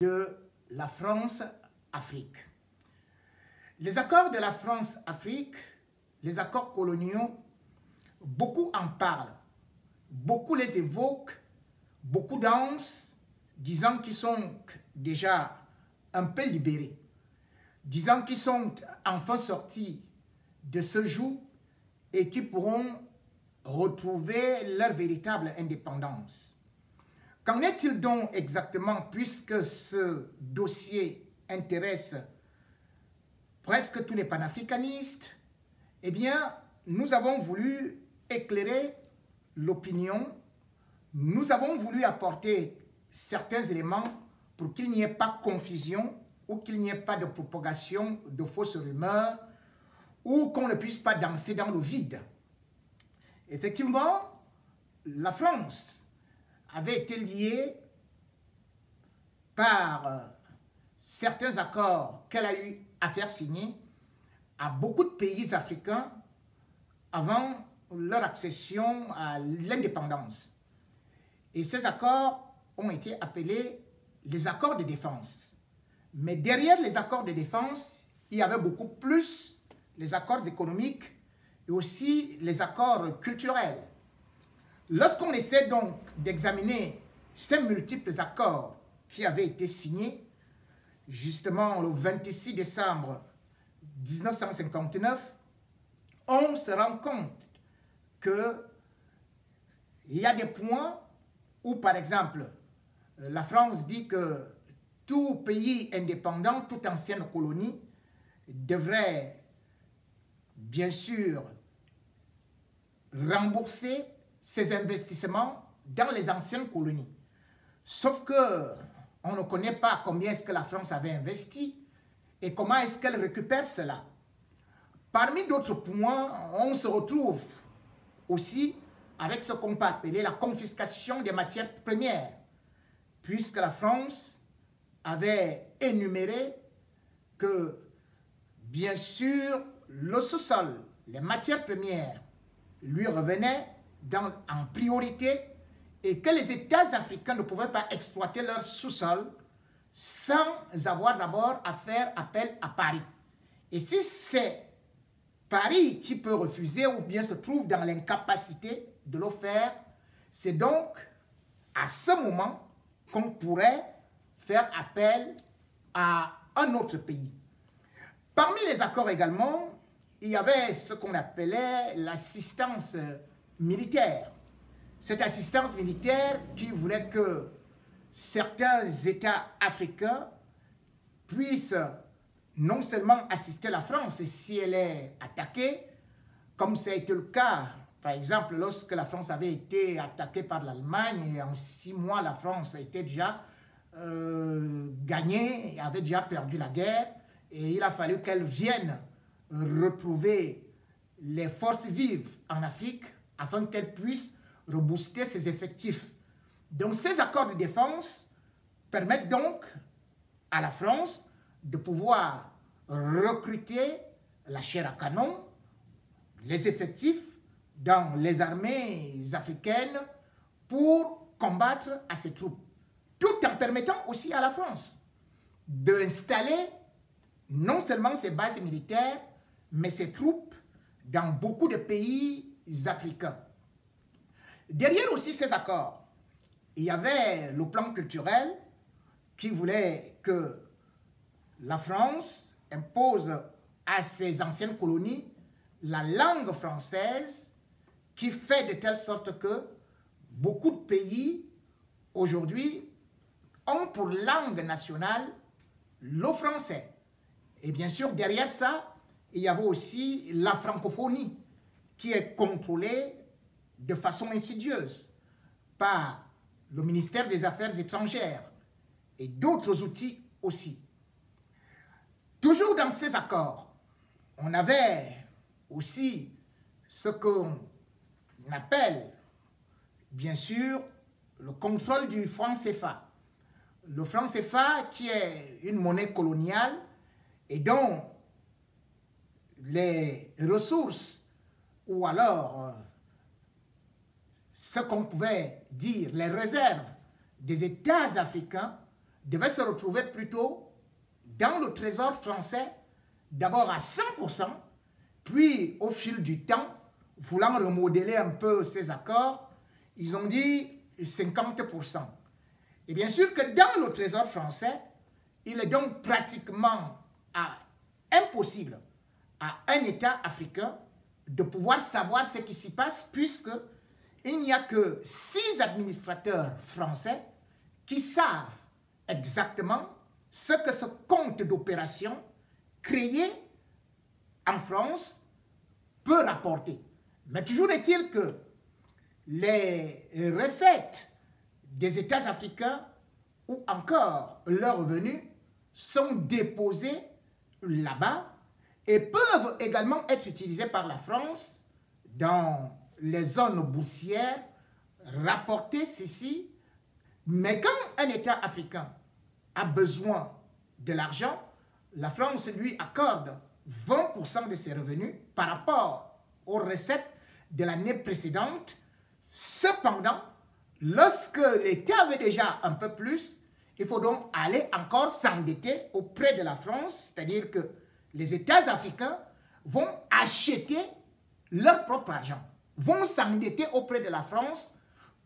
de la France-Afrique. Les accords de la France-Afrique, les accords coloniaux, beaucoup en parlent, beaucoup les évoquent, beaucoup dansent, disant qu'ils sont déjà un peu libérés, disant qu'ils sont enfin sortis de ce joug et qu'ils pourront retrouver leur véritable indépendance. Qu'en est-il donc exactement, puisque ce dossier intéresse presque tous les panafricanistes? Eh bien, nous avons voulu éclairer l'opinion, nous avons voulu apporter certains éléments pour qu'il n'y ait pas confusion ou qu'il n'y ait pas de propagation de fausses rumeurs ou qu'on ne puisse pas danser dans le vide. Effectivement, la France avait été liée par certains accords qu'elle a eu à faire signer à beaucoup de pays africains avant leur accession à l'indépendance. Et ces accords ont été appelés les accords de défense. Mais derrière les accords de défense, il y avait beaucoup plus les accords économiques et aussi les accords culturels. Lorsqu'on essaie donc d'examiner ces multiples accords qui avaient été signés, justement le 26 décembre 1959, on se rend compte qu'il y a des points où, par exemple, la France dit que tout pays indépendant, toute ancienne colonie, devrait bien sûr rembourser ses investissements dans les anciennes colonies. Sauf que on ne connaît pas combien est-ce que la France avait investi et comment est-ce qu'elle récupère cela. Parmi d'autres points, on se retrouve aussi avec ce qu'on peut appeler la confiscation des matières premières, puisque la France avait énuméré que, bien sûr, le sous-sol, les matières premières, lui revenaient en priorité et que les États africains ne pouvaient pas exploiter leur sous-sol sans avoir d'abord à faire appel à Paris. Et si c'est Paris qui peut refuser ou bien se trouve dans l'incapacité de le faire, c'est donc à ce moment qu'on pourrait faire appel à un autre pays. Parmi les accords également, il y avait ce qu'on appelait l'assistance militaire. Cette assistance militaire qui voulait que certains États africains puissent non seulement assister la France si elle est attaquée, comme ça a été le cas, par exemple, lorsque la France avait été attaquée par l'Allemagne, et en 6 mois, la France a été déjà gagnée, et avait déjà perdu la guerre, et il a fallu qu'elle vienne retrouver les forces vives en Afrique afin qu'elle puisse rebooster ses effectifs. Donc ces accords de défense permettent donc à la France de pouvoir recruter la chair à canon, les effectifs dans les armées africaines pour combattre à ces troupes, tout en permettant aussi à la France d'installer non seulement ses bases militaires, mais ses troupes dans beaucoup de pays africains. Derrière aussi ces accords, il y avait le plan culturel qui voulait que la France impose à ses anciennes colonies la langue française, qui fait de telle sorte que beaucoup de pays aujourd'hui ont pour langue nationale le français. Et bien sûr, derrière ça, il y avait aussi la francophonie qui est contrôlée de façon insidieuse par le ministère des Affaires étrangères et d'autres outils aussi. Toujours dans ces accords, on avait aussi ce qu'on appelle, bien sûr, le contrôle du franc CFA. Le franc CFA qui est une monnaie coloniale et dont les ressources ou alors ce qu'on pouvait dire les réserves des États africains devait se retrouver plutôt dans le trésor français, d'abord à 100%, puis au fil du temps, voulant remodeler un peu ces accords, ils ont dit 50%. Et bien sûr que dans le trésor français, il est donc pratiquement impossible à un État africain de pouvoir savoir ce qui s'y passe, puisque il n'y a que 6 administrateurs français qui savent exactement ce que ce compte d'opération créé en France peut rapporter. Mais toujours est-il que les recettes des États africains ou encore leurs revenus sont déposés là-bas et peuvent également être utilisés par la France dans les zones boursières, rapporter ceci. Mais quand un État africain a besoin de l'argent, la France lui accorde 20% de ses revenus par rapport aux recettes de l'année précédente. Cependant, lorsque l'État avait déjà un peu plus, il faut donc aller encore s'endetter auprès de la France, c'est-à-dire que les États africains vont acheter leur propre argent, vont s'endetter auprès de la France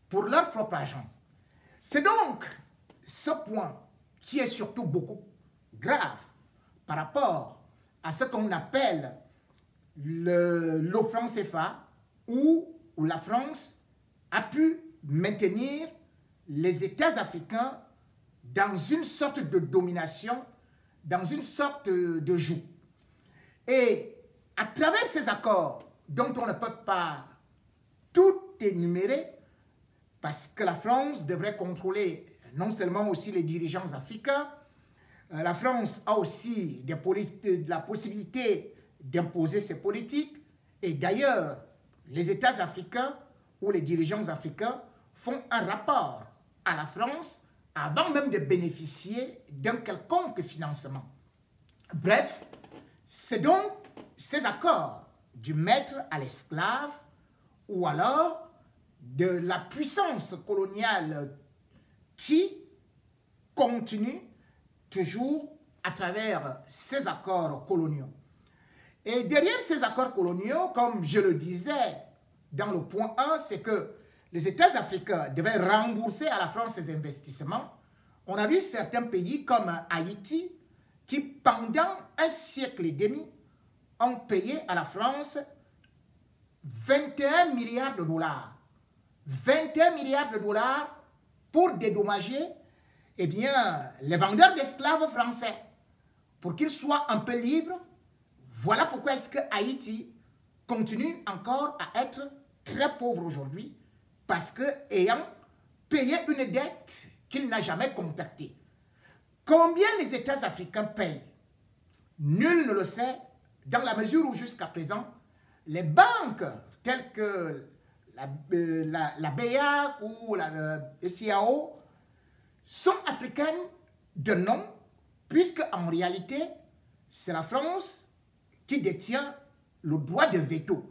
pour leur propre argent. C'est donc ce point qui est surtout beaucoup grave par rapport à ce qu'on appelle le franc CFA, où la France a pu maintenir les États africains dans une sorte de domination, dans une sorte de joug. Et à travers ces accords, dont on ne peut pas tout énumérer, parce que la France devrait contrôler non seulement aussi les dirigeants africains, la France a aussi la possibilité d'imposer ses politiques, et d'ailleurs, les États africains ou les dirigeants africains font un rapport à la France avant même de bénéficier d'un quelconque financement. Bref, c'est donc ces accords du maître à l'esclave ou alors de la puissance coloniale qui continue toujours à travers ces accords coloniaux. Et derrière ces accords coloniaux, comme je le disais dans le point 1, c'est que les États africains devaient rembourser à la France ses investissements. On a vu certains pays comme Haïti qui, pendant un siècle et demi, ont payé à la France 21 milliards de dollars. 21 milliards de dollars pour dédommager eh bien, les vendeurs d'esclaves français, pour qu'ils soient un peu libres. Voilà pourquoi est-ce que Haïti continue encore à être très pauvre aujourd'hui, parce que ayant payé une dette qu'il n'a jamais contactée. Combien les États africains payent? Nul ne le sait, dans la mesure où jusqu'à présent, les banques telles que la BEAC ou la SIAO sont africaines de nom, puisque en réalité, c'est la France qui détient le droit de veto.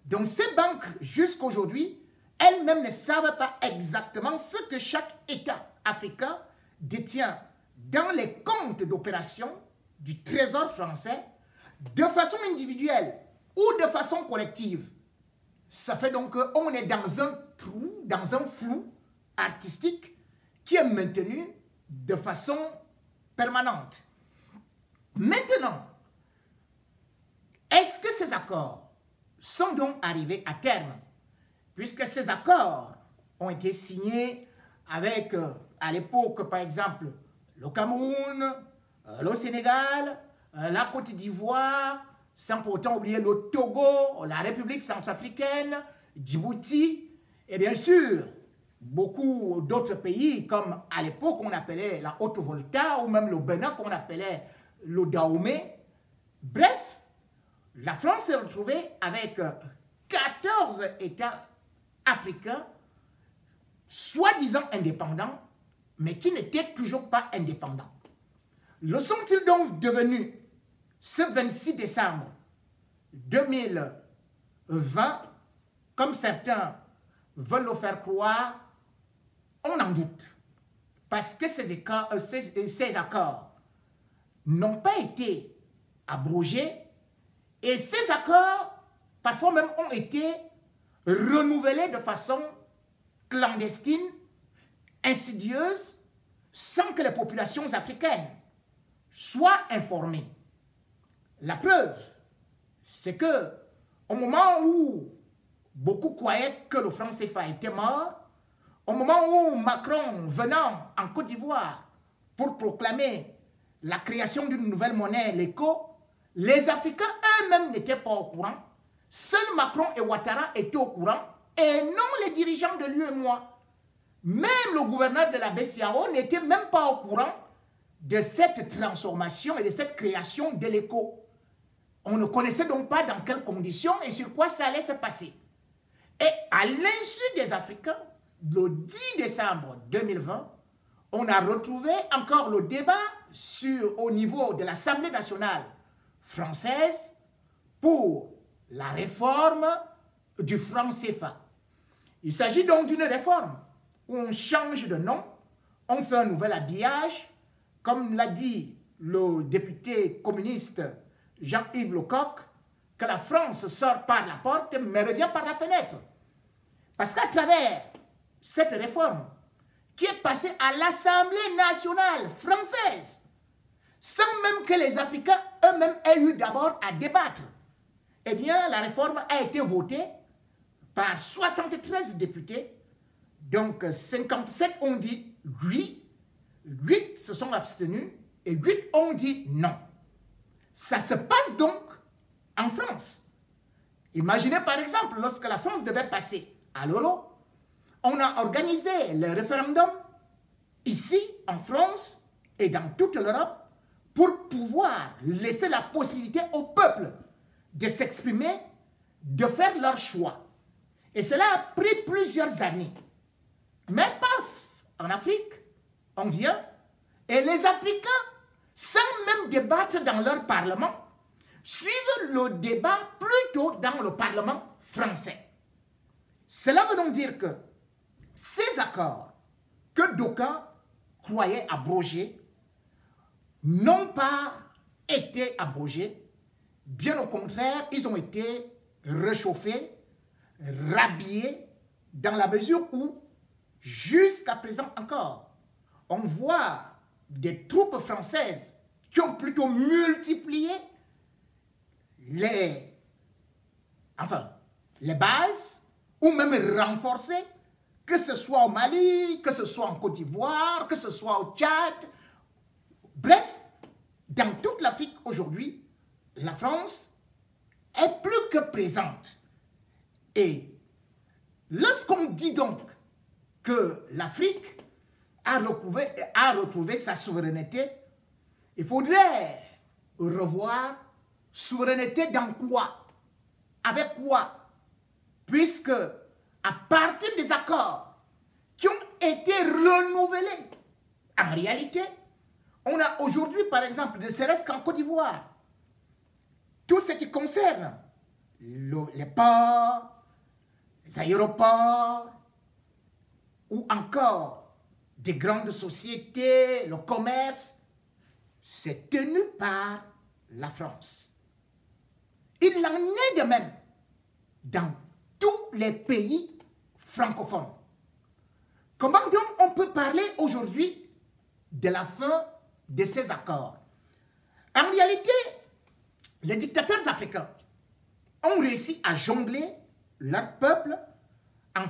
Donc ces banques, jusqu'aujourd'hui, elles-mêmes ne savent pas exactement ce que chaque État africain détient dans les comptes d'opération du Trésor français, de façon individuelle ou de façon collective. Ça fait donc qu'on est dans un trou, dans un flou artistique qui est maintenu de façon permanente. Maintenant, est-ce que ces accords sont donc arrivés à terme? Puisque ces accords ont été signés avec, à l'époque, par exemple, le Cameroun, le Sénégal, la Côte d'Ivoire, sans pourtant oublier le Togo, la République centrafricaine, Djibouti, et bien sûr, beaucoup d'autres pays, comme à l'époque on appelait la Haute-Volta, ou même le Bénin qu'on appelait le Dahomey. Bref, la France s'est retrouvée avec 14 États africains, soi-disant indépendants, mais qui n'étaient toujours pas indépendants. Le sont-ils donc devenus ce 26 décembre 2020, comme certains veulent le faire croire? On en doute. parce que ces accords n'ont pas été abrogés et ces accords, parfois même, ont été renouvelés de façon clandestine, insidieuse, sans que les populations africaines soient informées. La preuve, c'est que au moment où beaucoup croyaient que le franc CFA était mort, au moment où Macron, venant en Côte d'Ivoire pour proclamer la création d'une nouvelle monnaie, l'éco, les Africains eux-mêmes n'étaient pas au courant. Seuls Macron et Ouattara étaient au courant et non les dirigeants de l'UEMOA. Même le gouverneur de la BCEAO n'était même pas au courant de cette transformation et de cette création de l'éco. On ne connaissait donc pas dans quelles conditions et sur quoi ça allait se passer. Et à l'insu des Africains, le 10 décembre 2020, on a retrouvé encore le débat au niveau de l'Assemblée nationale française pour la réforme du franc CFA. Il s'agit donc d'une réforme où on change de nom, on fait un nouvel habillage, comme l'a dit le député communiste Jean-Yves Lecoq, que la France sort par la porte mais revient par la fenêtre. Parce qu'à travers cette réforme qui est passée à l'Assemblée nationale française, sans même que les Africains eux-mêmes aient eu d'abord à débattre, eh bien la réforme a été votée par 73 députés, donc 57 ont dit oui, 8 se sont abstenus et 8 ont dit non. Ça se passe donc en France. Imaginez par exemple, lorsque la France devait passer à l'euro, on a organisé le référendum ici, en France et dans toute l'Europe pour pouvoir laisser la possibilité au peuple de s'exprimer, de faire leur choix. Et cela a pris plusieurs années. Mais paf, en Afrique, on vient et les Africains, sans même débattre dans leur parlement, suivent le débat plutôt dans le parlement français. Cela veut donc dire que ces accords que d'aucuns croyaient abrogés n'ont pas été abrogés. Bien au contraire, ils ont été réchauffés, rhabillés, dans la mesure où, jusqu'à présent encore, on voit des troupes françaises qui ont plutôt multiplié les bases ou même renforcé, que ce soit au Mali, que ce soit en Côte d'Ivoire, que ce soit au Tchad. Bref, dans toute l'Afrique aujourd'hui, la France est plus que présente. Et lorsqu'on dit donc que l'Afrique a retrouvé sa souveraineté, il faudrait revoir souveraineté dans quoi? Avec quoi? Puisque à partir des accords qui ont été renouvelés, en réalité, on a aujourd'hui, par exemple, ne serait-ce qu'en Côte d'Ivoire, tout ce qui concerne les ports, les aéroports, ou encore des grandes sociétés, le commerce, c'est tenu par la France. Il en est de même dans tous les pays francophones. Comment donc on peut parler aujourd'hui de la fin de ces accords? En réalité, les dictateurs africains ont réussi à jongler leur peuple en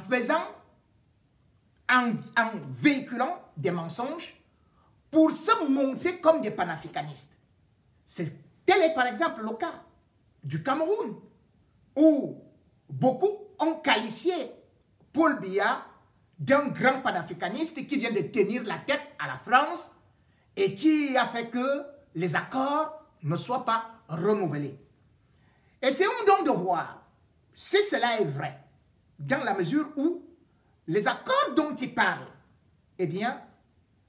véhiculant des mensonges pour se montrer comme des panafricanistes. Tel est par exemple le cas du Cameroun, où beaucoup ont qualifié Paul Biya d'un grand panafricaniste qui vient de tenir la tête à la France et qui a fait que les accords ne soient pas renouvelés. Essayons donc de voir si cela est vrai, dans la mesure où les accords dont il parle, eh bien,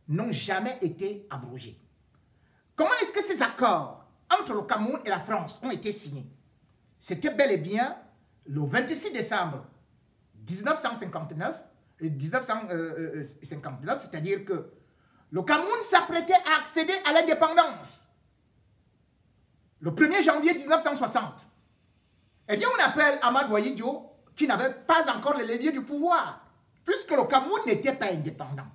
n'ont jamais été abrogés. Comment est-ce que ces accords entre le Cameroun et la France ont été signés? C'était bel et bien le 26 décembre 1959, c'est-à-dire que le Cameroun s'apprêtait à accéder à l'indépendance. Le 1er janvier 1960. Eh bien, on appelle Amadou Ahidjo, qui n'avait pas encore le levier du pouvoir, puisque le Cameroun n'était pas indépendant.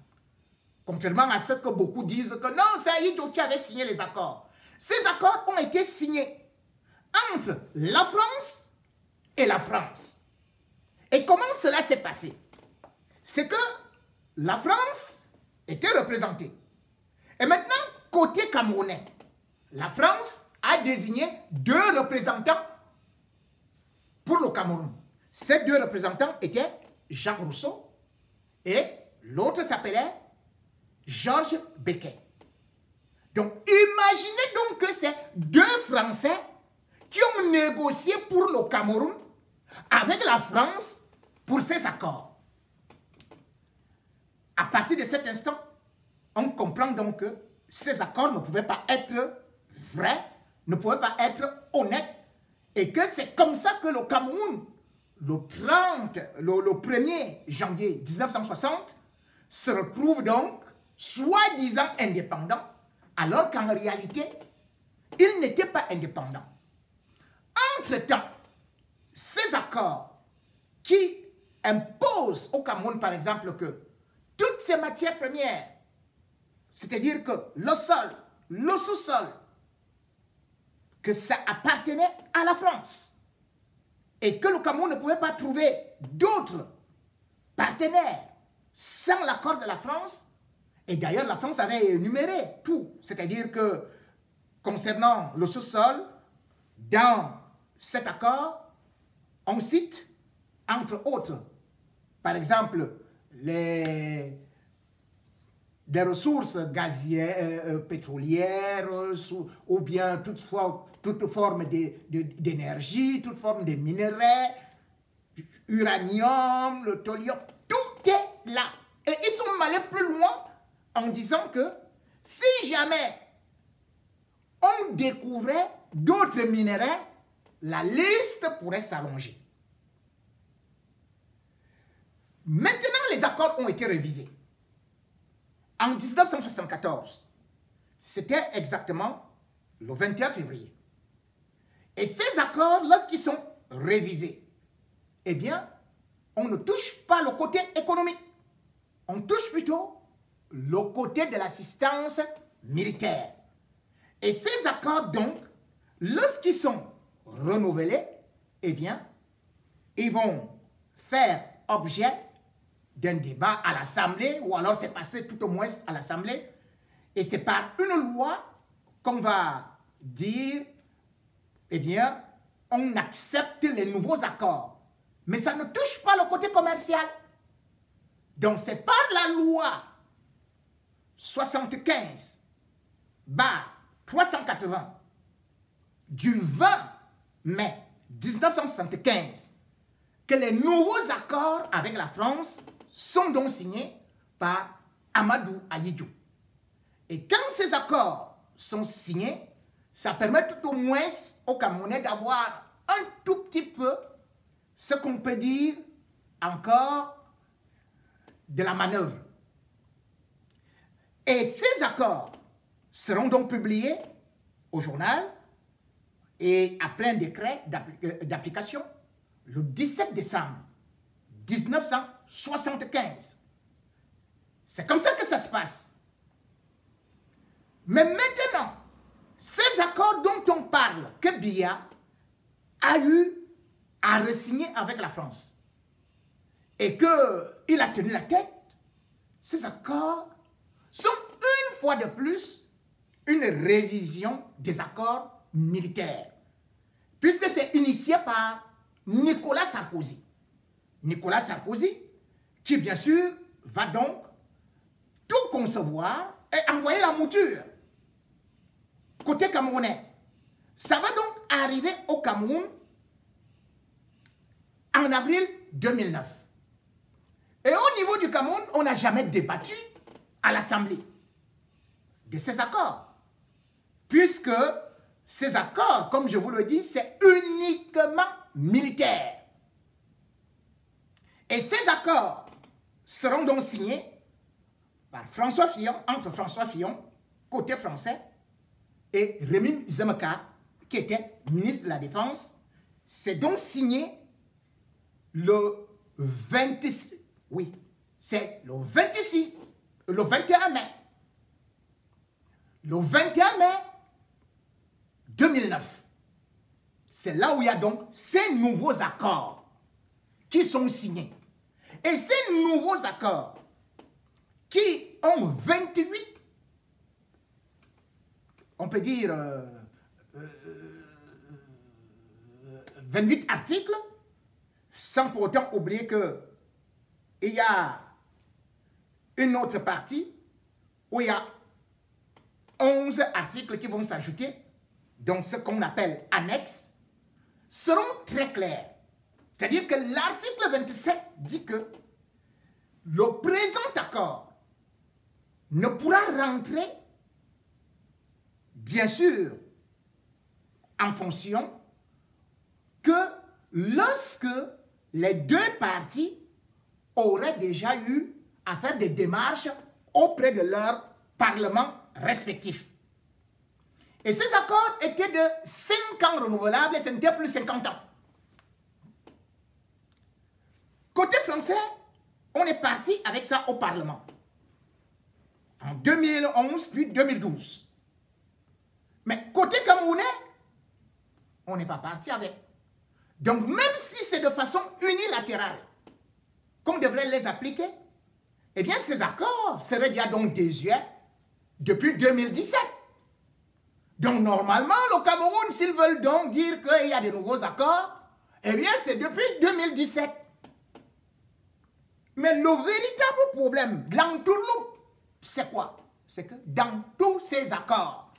Contrairement à ce que beaucoup disent que non, c'est Ahidjo qui avait signé les accords. Ces accords ont été signés entre la France et la France. Et comment cela s'est passé? C'est que la France était représentée. Et maintenant, côté camerounais, la France a désigné 2 représentants pour le Cameroun. Ces 2 représentants étaient Jacques Rousseau et l'autre s'appelait Georges Becquet. Donc, imaginez donc que c'est 2 Français qui ont négocié pour le Cameroun avec la France pour ces accords. À partir de cet instant, on comprend donc que ces accords ne pouvaient pas être vrais, ne pouvaient pas être honnêtes, et que c'est comme ça que le Cameroun, le 1er janvier 1960, se retrouve donc soi-disant indépendant, alors qu'en réalité, il n'était pas indépendant. Entre-temps, ces accords qui imposent au Cameroun, par exemple, que toutes ces matières premières, c'est-à-dire que le sol, le sous-sol, que ça appartenait à la France et que le Cameroun ne pouvait pas trouver d'autres partenaires sans l'accord de la France. Et d'ailleurs, la France avait énuméré tout, c'est-à-dire que concernant le sous-sol, dans cet accord, on cite, entre autres, par exemple, des ressources gazières, pétrolières, ou bien toute forme d'énergie, toute forme de minerais, uranium, le thorium, tout est là. Et ils sont allés plus loin en disant que si jamais on découvrait d'autres minerais, la liste pourrait s'allonger. Maintenant, les accords ont été révisés. En 1974, c'était exactement le 21 février. Et ces accords, lorsqu'ils sont révisés, eh bien, on ne touche pas le côté économique. On touche plutôt le côté de l'assistance militaire. Et ces accords, donc, lorsqu'ils sont renouvelés, eh bien, ils vont faire objet d'un débat à l'Assemblée, ou alors c'est passé tout au moins à l'Assemblée, et c'est par une loi qu'on va dire, eh bien, on accepte les nouveaux accords. Mais ça ne touche pas le côté commercial. Donc c'est par la loi 75/380 du 20 mai 1975 que les nouveaux accords avec la France sont donc signés par Amadou Ahidjo. Et quand ces accords sont signés, ça permet tout au moins aux Camerounais d'avoir un tout petit peu ce qu'on peut dire encore de la manœuvre. Et ces accords seront donc publiés au journal et après un décret d'application le 17 décembre 1975. C'est comme ça que ça se passe. Mais maintenant, ces accords dont on parle, que Biya a eu à re-signer avec la France et qu'il a tenu la tête, ces accords sont une fois de plus une révision des accords militaires, puisque c'est initié par Nicolas Sarkozy. Nicolas Sarkozy, qui bien sûr va donc tout concevoir et envoyer la mouture côté camerounais. Ça va donc arriver au Cameroun en avril 2009. Et au niveau du Cameroun, on n'a jamais débattu à l'Assemblée de ces accords, puisque ces accords, comme je vous le dis, c'est uniquement militaire. Et ces accords seront donc signés par François Fillon, entre François Fillon, côté français, et Rémy Zemeka, qui était ministre de la Défense. C'est donc signé le 26, oui, c'est le 26, le 21 mai. Le 21 mai 2009. C'est là où il y a donc ces nouveaux accords qui sont signés. Et ces nouveaux accords qui ont 28, on peut dire 28 articles, sans pour autant oublier qu'il y a une autre partie où il y a 11 articles qui vont s'ajouter, donc ce qu'on appelle annexes, seront très clairs. C'est-à-dire que l'article 27 dit que le présent accord ne pourra rentrer, bien sûr, en fonction que lorsque les deux parties auraient déjà eu à faire des démarches auprès de leur parlement respectif. Et ces accords étaient de 5 ans renouvelables et ce n'était plus 50 ans. Côté français, on est parti avec ça au Parlement. En 2011 puis 2012. Mais côté camerounais, on n'est pas parti avec. Donc même si c'est de façon unilatérale qu'on devrait les appliquer, eh bien ces accords seraient déjà donc désuets depuis 2017. Donc normalement, le Cameroun, s'ils veulent donc dire qu'il y a de nouveaux accords, eh bien c'est depuis 2017. Mais le véritable problème, l'entourloupe, c'est quoi? C'est que dans tous ces accords,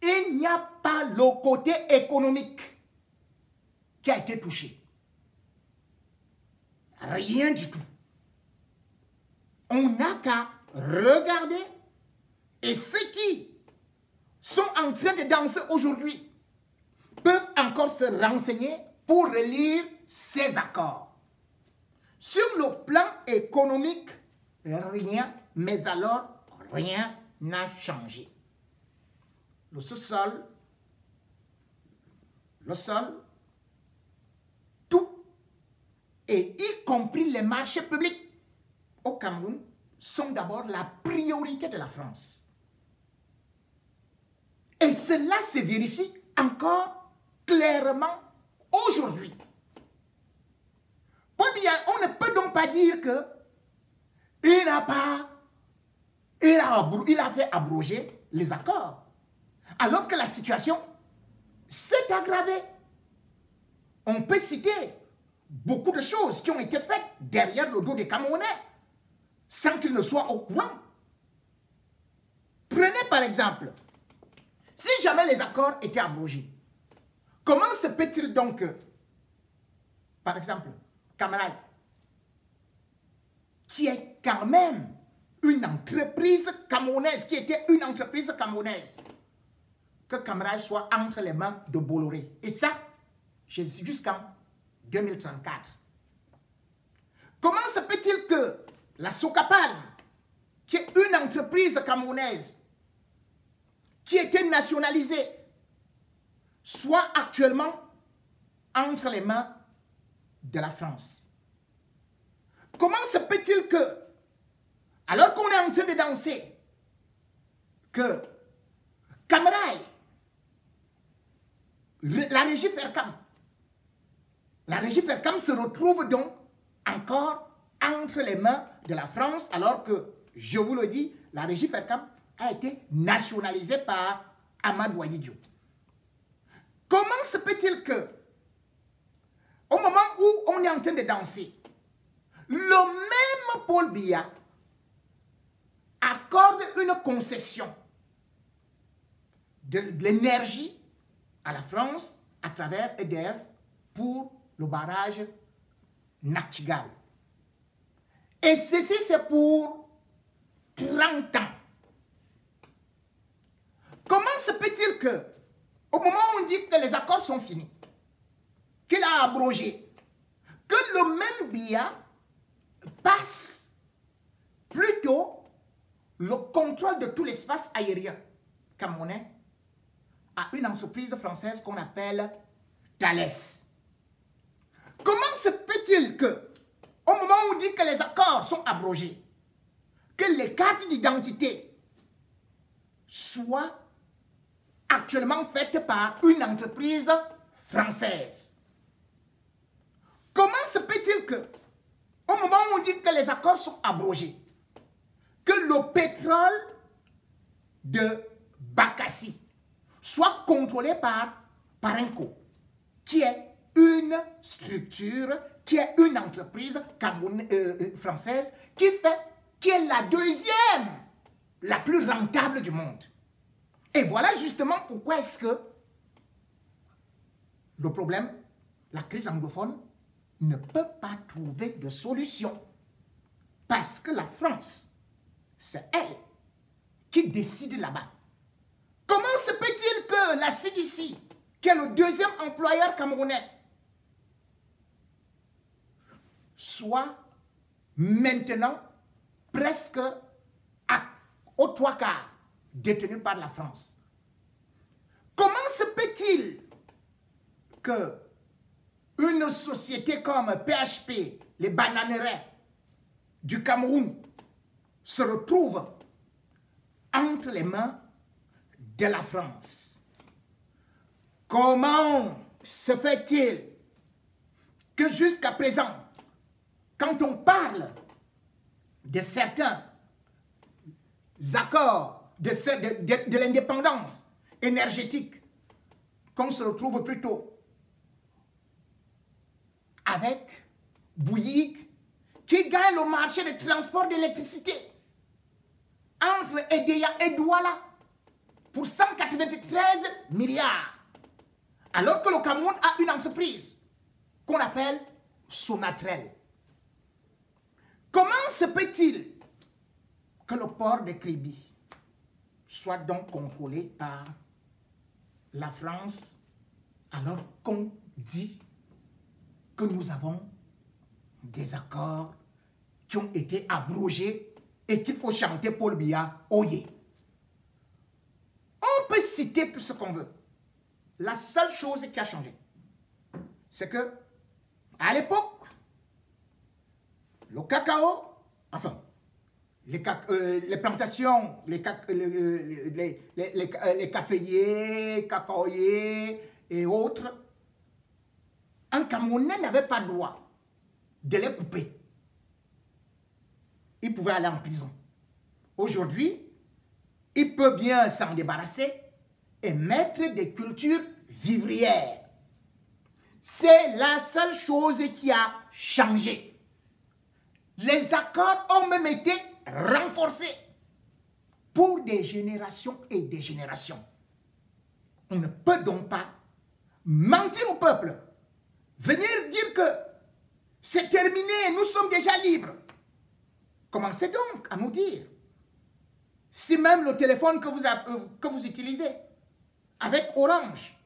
il n'y a pas le côté économique qui a été touché. Rien du tout. On n'a qu'à regarder et ceux qui sont en train de danser aujourd'hui peuvent encore se renseigner pour relire ces accords. Sur le plan économique, rien, mais alors rien n'a changé. Le sol, tout, et y compris les marchés publics au Cameroun, sont d'abord la priorité de la France. Et cela se vérifie encore clairement aujourd'hui. Paul Biya, on ne peut donc pas dire que il a fait abroger les accords, alors que la situation s'est aggravée. On peut citer beaucoup de choses qui ont été faites derrière le dos des Camerounais, sans qu'ils ne soient au courant. Prenez par exemple, si jamais les accords étaient abrogés, comment se peut-il donc que, par exemple, Camaraï, qui est quand même une entreprise camerounaise, qui était une entreprise camerounaise, que Camaraï soit entre les mains de Bolloré. Et ça, jusqu'en 2034. Comment se peut-il que la Socapal, qui est une entreprise camerounaise, qui était nationalisée, soit actuellement entre les mains de la France? Comment se peut-il que, alors qu'on est en train de danser, que Camaraï, la régie Fercam se retrouve donc encore entre les mains de la France, alors que, je vous le dis, la régie Fercam a été nationalisée par Amadou Ahidjo. Comment se peut-il que, au moment où on est en train de danser, le même Paul Biya accorde une concession de l'énergie à la France à travers EDF pour le barrage Nachtigal. Et ceci, c'est pour 30 ans. Comment se peut-il que, au moment où on dit que les accords sont finis, qu'il a abrogé, que le même Biya passe plutôt le contrôle de tout l'espace aérien camerounais à une entreprise française qu'on appelle Thales. Comment se peut-il que, au moment où on dit que les accords sont abrogés, que les cartes d'identité soient actuellement faites par une entreprise française? Comment se peut-il que, au moment où on dit que les accords sont abrogés, que le pétrole de Bakassi soit contrôlé par Parenco, qui est une structure, qui est une entreprise française, qui est la deuxième, la plus rentable du monde. Et voilà justement pourquoi est-ce que le problème, la crise anglophone, ne peut pas trouver de solution. Parce que la France, c'est elle qui décide là-bas. Comment se peut-il que la CDC, qui est le deuxième employeur camerounais, soit maintenant presque aux 3/4 détenu par la France? Comment se peut-il que une société comme PHP, les bananeraies du Cameroun, se retrouve entre les mains de la France? Comment se fait-il que jusqu'à présent, quand on parle de certains accords de l'indépendance énergétique, qu'on se retrouve plutôt avec Bouygues, qui gagne le marché de transport d'électricité entre Edea et Douala pour 193 milliards, alors que le Cameroun a une entreprise qu'on appelle Sonatrel. Comment se peut-il que le port de Kribi soit donc contrôlé par la France alors qu'on dit que nous avons des accords qui ont été abrogés et qu'il faut chanter Paul Biya, oyez. On peut citer tout ce qu'on veut. La seule chose qui a changé, c'est que, à l'époque, le cacao, enfin, les plantations, les caféiers, cacaoyers et autres, un Camerounais n'avait pas le droit de les couper. Il pouvait aller en prison. Aujourd'hui, il peut bien s'en débarrasser et mettre des cultures vivrières. C'est la seule chose qui a changé. Les accords ont même été renforcés pour des générations et des générations. On ne peut donc pas mentir au peuple, venir dire que c'est terminé, nous sommes déjà libres. Commencez donc à nous dire si même le téléphone que vous utilisez avec Orange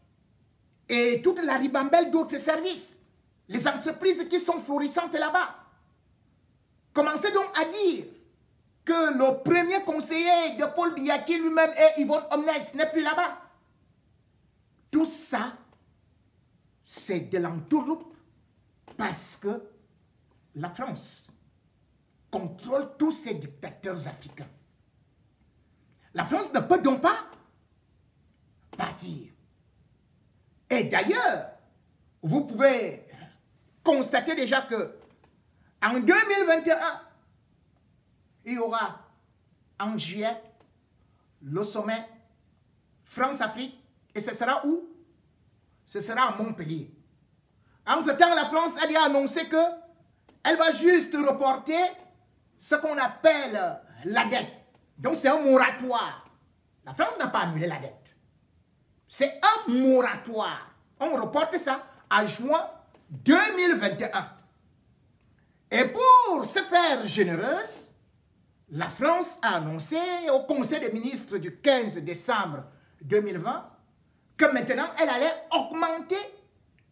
et toute la ribambelle d'autres services, les entreprises qui sont florissantes là-bas, commencez donc à dire que le premier conseiller de Paul Biya, qui lui-même est Yvonne Omnes, n'est plus là-bas. Tout ça, c'est de l'entourloupe parce que la France contrôle tous ces dictateurs africains. La France ne peut donc pas partir. Et d'ailleurs, vous pouvez constater déjà que en 2021, il y aura en juillet le sommet France-Afrique. Et ce sera où? Ce sera à Montpellier. Entre-temps, la France a déjà annoncé qu'elle va juste reporter ce qu'on appelle la dette. Donc c'est un moratoire. La France n'a pas annulé la dette. C'est un moratoire. On reporte ça à juin 2021. Et pour se faire généreuse, la France a annoncé au Conseil des ministres du 15 décembre 2020 que maintenant, elle allait augmenter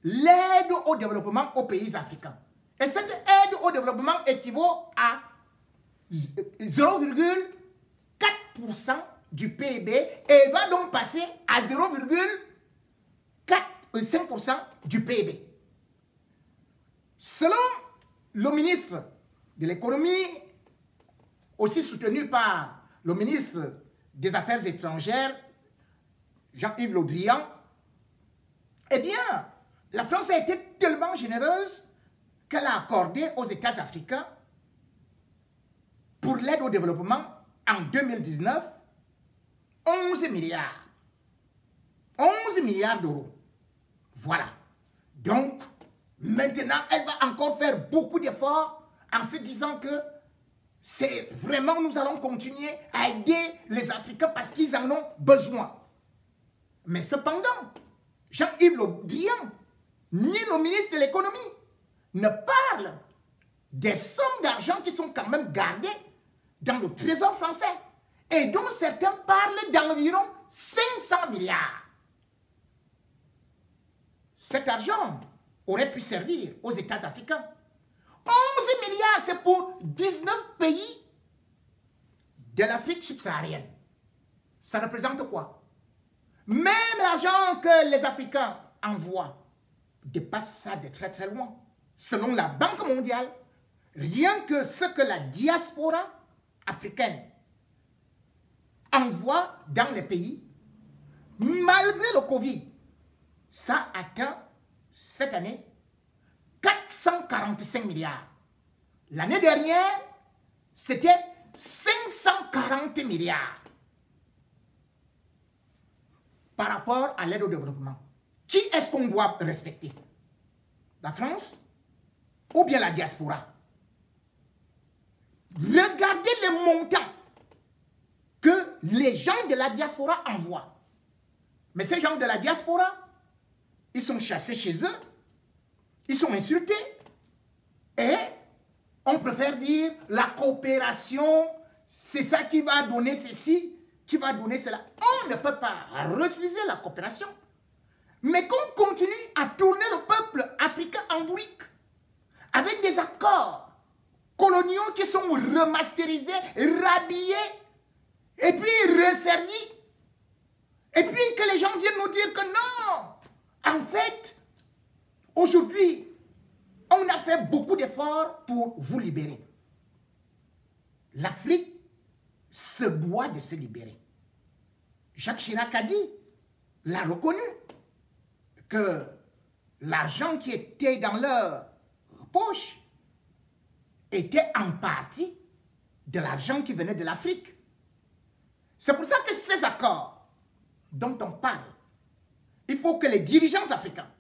l'aide au développement aux pays africains. Et cette aide au développement équivaut à 0,4% du PIB et va donc passer à 0,5% du PIB. Selon le ministre de l'économie, aussi soutenu par le ministre des Affaires étrangères, Jean-Yves Le Drian, eh bien, la France a été tellement généreuse qu'elle a accordé aux États africains pour l'aide au développement en 2019 11 milliards. 11 milliards d'euros. Voilà. Donc, maintenant, elle va encore faire beaucoup d'efforts en se disant que c'est vraiment, nous allons continuer à aider les Africains parce qu'ils en ont besoin. Mais cependant, Jean-Yves Le Drian, ni le ministre de l'économie, ne parle des sommes d'argent qui sont quand même gardées dans le trésor français et dont certains parlent d'environ 500 milliards. Cet argent aurait pu servir aux États africains. 11 milliards, c'est pour 19 pays de l'Afrique subsaharienne. Ça représente quoi? Même l'argent que les Africains envoient dépasse ça de très très loin. Selon la Banque mondiale, rien que ce que la diaspora africaine envoie dans les pays, malgré le Covid, ça atteint cette année 445 milliards. L'année dernière, c'était 540 milliards par rapport à l'aide au développement. Qui est-ce qu'on doit respecter? La France ou bien la diaspora? Regardez les montants que les gens de la diaspora envoient. Mais ces gens de la diaspora, ils sont chassés chez eux, ils sont insultés, et on préfère dire la coopération, c'est ça qui va donner ceci, qui va donner cela. On ne peut pas refuser la coopération. Mais qu'on continue à tourner le peuple africain en bourrique, avec des accords coloniaux qui sont remasterisés, rhabillés, et puis resservis, et puis que les gens viennent nous dire que non, en fait, aujourd'hui, on a fait beaucoup d'efforts pour vous libérer. L'Afrique se doit de se libérer. Jacques Chirac a dit, l'a reconnu, que l'argent qui était dans leur poche était en partie de l'argent qui venait de l'Afrique. C'est pour ça que ces accords dont on parle, il faut que les dirigeants africains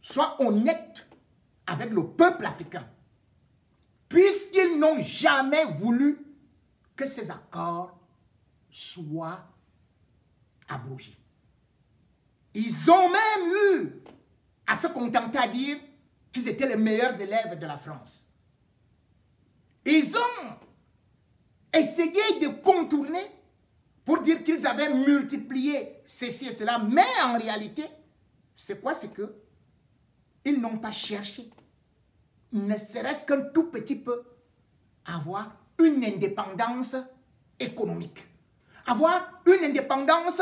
soient honnêtes avec le peuple africain, puisqu'ils n'ont jamais voulu que ces accords soient abrogés. Ils ont même eu à se contenter à dire qu'ils étaient les meilleurs élèves de la France. Ils ont essayé de contourner pour dire qu'ils avaient multiplié ceci et cela, mais en réalité, c'est quoi? C'est que ils n'ont pas cherché, ne serait-ce qu'un tout petit peu, avoir une indépendance économique, avoir une indépendance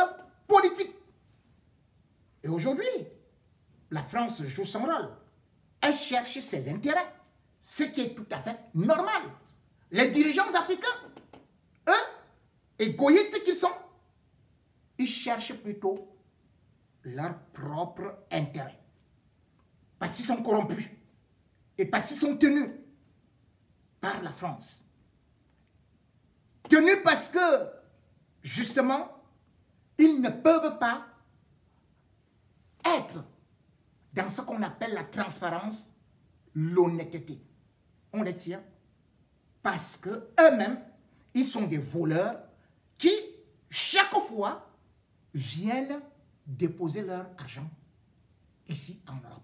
politique. Et aujourd'hui, la France joue son rôle. Elle cherche ses intérêts, ce qui est tout à fait normal. Les dirigeants africains, eux, égoïstes qu'ils sont, ils cherchent plutôt leur propre intérêt. Parce qu'ils sont corrompus et parce qu'ils sont tenus par la France. Tenus parce que, justement, ils ne peuvent pas être dans ce qu'on appelle la transparence, l'honnêteté. On les tient parce qu'eux-mêmes, ils sont des voleurs qui, chaque fois, viennent déposer leur argent ici en Europe.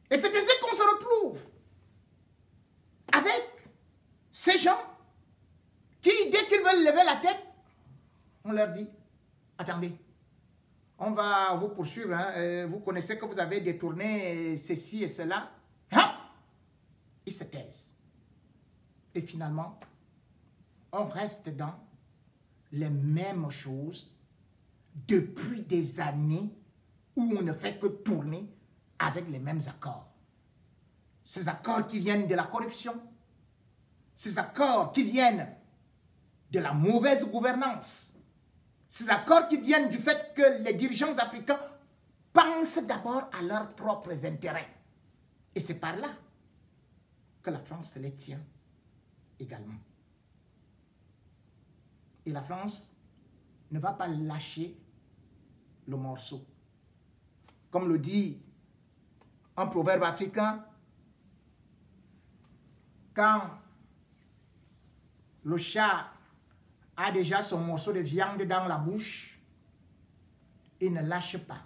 Et c'est ainsi qu'on se retrouve avec ces gens qui, dès qu'ils veulent lever la tête, on leur dit, attendez, on va vous poursuivre, hein, vous connaissez que vous avez détourné ceci et cela. Hop, ils se taisent. Et finalement, on reste dans les mêmes choses depuis des années où on ne fait que tourner avec les mêmes accords. Ces accords qui viennent de la corruption, ces accords qui viennent de la mauvaise gouvernance, ces accords qui viennent du fait que les dirigeants africains pensent d'abord à leurs propres intérêts. Et c'est par là que la France les tient également. Et la France ne va pas lâcher le morceau. Comme le dit un proverbe africain, quand le chat a déjà son morceau de viande dans la bouche, il ne lâche pas.